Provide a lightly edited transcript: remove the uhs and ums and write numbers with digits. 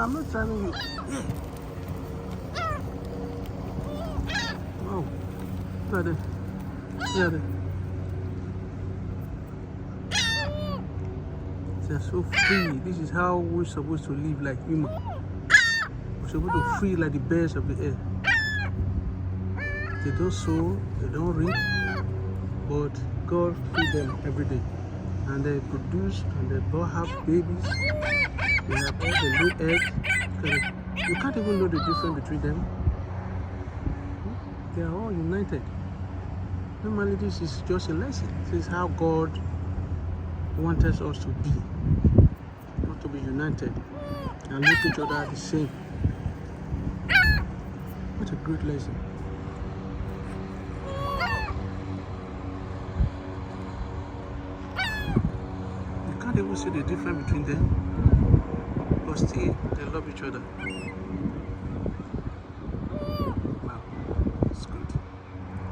I'm not driving you. Yeah. Wow. Look at that. Look at that. They're so free. This is how we're supposed to live like humans. We're supposed to free like the birds of the air. They don't sow, they don't reap, but God feed them every day. And they produce and they both have babies. They have all the lay eggs. You can't even know the difference between them. They are all united. Normally this is just a lesson. This is how God wanted us to be. Not to be united and look each other the same. What a great lesson. You can't even see the difference between them, but still they love each other.